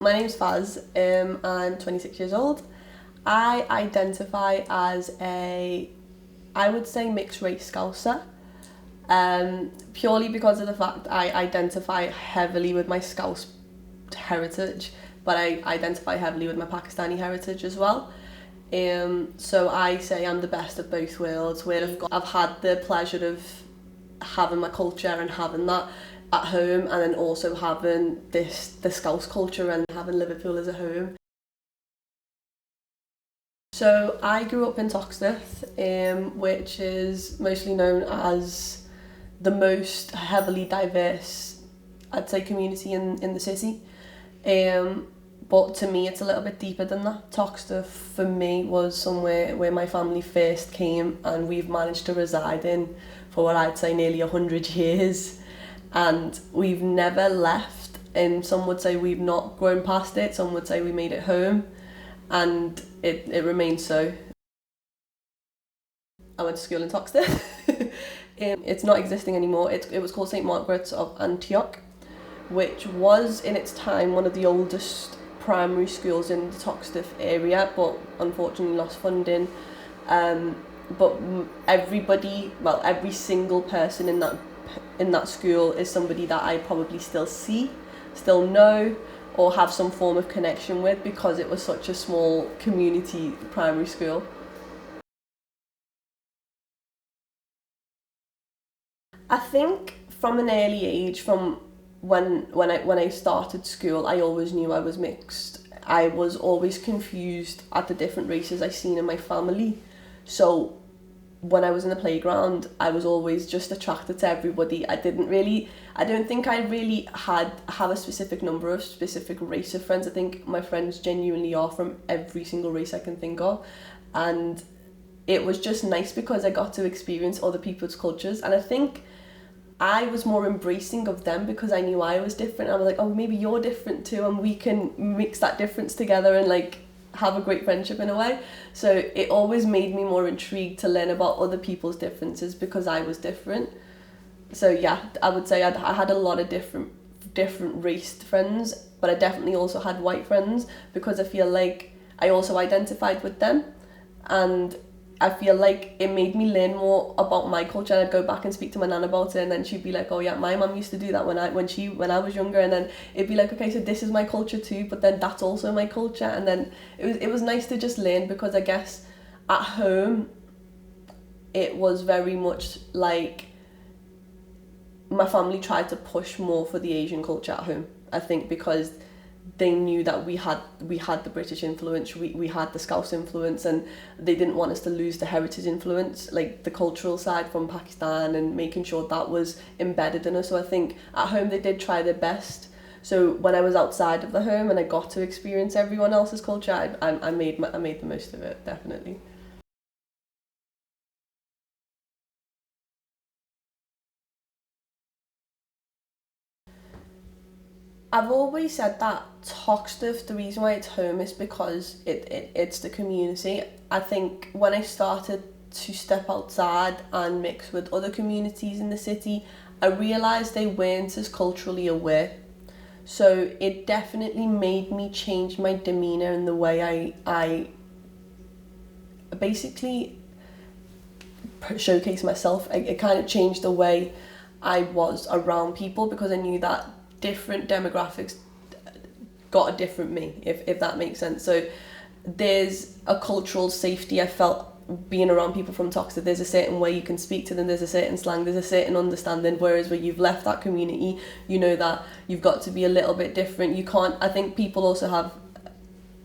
my name's Faz. I'm 26 years old. I identify as I would say mixed race Scouser. Purely because of the fact I identify heavily with my Scouse heritage, but I identify heavily with my Pakistani heritage as well. So I say I'm the best of both worlds, where I've had the pleasure of having my culture and having that at home, and then also having the Scouse culture and having Liverpool as a home. So I grew up in Toxteth, which is mostly known as the most heavily diverse, I'd say, community in the city. But to me, it's a little bit deeper than that. Toxteth, for me, was somewhere where my family first came, and we've managed to reside in for what I'd say nearly 100 years. And we've never left. And some would say we've not grown past it. Some would say we made it home. And it remains so. I went to school in Toxteth. It's not existing anymore. It was called St Margaret's of Antioch, which was in its time one of the oldest primary schools in the Toxteth area, but unfortunately lost funding. But every single person in that school is somebody that I probably still know, or have some form of connection with, because it was such a small community primary school. I think from an early age, from when I started school, I always knew I was mixed. I was always confused at the different races I seen in my family. So when I was in the playground, I was always just attracted to everybody. I don't think I really have a specific number of specific race of friends. I think my friends genuinely are from every single race I can think of. And it was just nice because I got to experience other people's cultures. And I think I was more embracing of them because I knew I was different. I was like, oh, maybe you're different too, and we can mix that difference together and like have a great friendship in a way. So it always made me more intrigued to learn about other people's differences because I was different. So yeah, I would say I had a lot of different raced friends, but I definitely also had white friends because I feel like I also identified with them, and I feel like it made me learn more about my culture. And I'd go back and speak to my nan about it, and then she'd be like, oh yeah, my mum used to do that when I was younger. And then it'd be like, okay, so this is my culture too, but then that's also my culture. And then it was nice to just learn, because I guess at home it was very much like my family tried to push more for the Asian culture at home. I think because they knew that we had the British influence, we had the Scouse influence, and they didn't want us to lose the heritage influence, like the cultural side from Pakistan, and making sure that was embedded in us. So I think at home they did try their best. So when I was outside of the home and I got to experience everyone else's culture, I made the most of it, definitely. I've always said that Toxteth, the reason why it's home is because it's the community. I think when I started to step outside and mix with other communities in the city, I realised they weren't as culturally aware. So it definitely made me change my demeanour and the way I basically showcase myself. It kind of changed the way I was around people, because I knew that different demographics got a different me, if that makes sense. So there's a cultural safety I felt being around people from Toxteth. There's a certain way you can speak to them, there's a certain slang, there's a certain understanding, whereas where you've left that community, you know that you've got to be a little bit different. You can't, I think people also have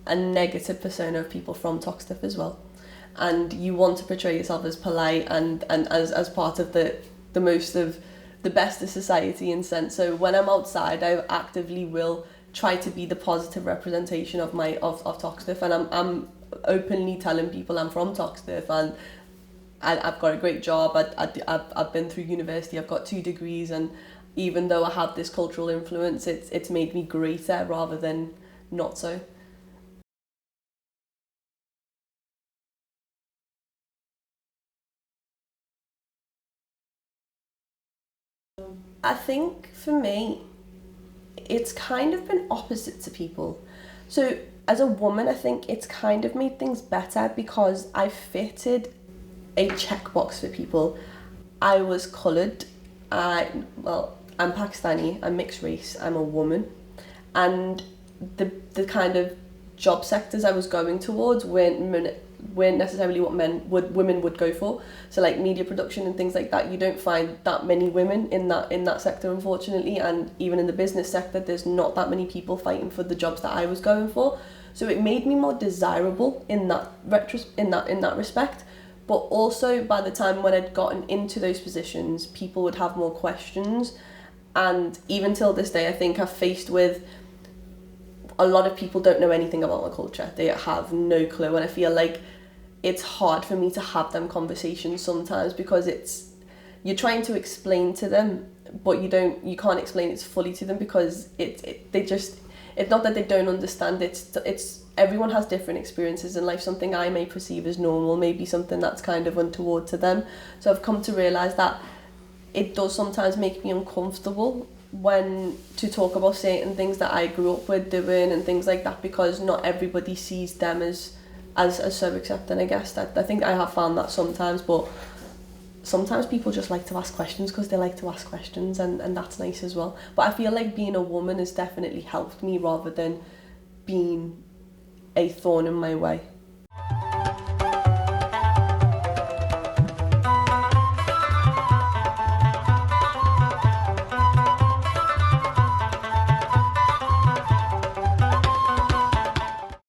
a negative persona of people from Toxteth as well, and you want to portray yourself as polite and as part of the most of the best of society in sense. So when I'm outside, I actively will try to be the positive representation of Toxteth, and I'm openly telling people I'm from Toxteth, and I've got a great job. I've been through university. I've got 2 degrees, and even though I have this cultural influence, it's made me greater rather than not so. I think for me, it's kind of been opposite to people. So as a woman, I think it's kind of made things better because I fitted a checkbox for people. I was coloured. I'm Pakistani. I'm mixed race. I'm a woman, and the kind of job sectors I was going towards weren't necessarily what women would go for. So like media production and things like that, you don't find that many women in that sector, unfortunately, and even in the business sector there's not that many people fighting for the jobs that I was going for. So it made me more desirable in that respect. But also by the time when I'd gotten into those positions, people would have more questions, and even till this day I think I've faced with a lot of people don't know anything about my culture. They have no clue, and I feel like it's hard for me to have them conversations sometimes because you're trying to explain to them, but you can't explain it fully to them because it's not that they don't understand. It's everyone has different experiences in life. Something I may perceive as normal may be something that's kind of untoward to them. So I've come to realise that it does sometimes make me uncomfortable when to talk about certain things that I grew up with doing and things like that, because not everybody sees them as so accepting. I guess that I think I have found that sometimes, but sometimes people just like to ask questions because they like to ask questions, and that's nice as well. But I feel like being a woman has definitely helped me rather than being a thorn in my way.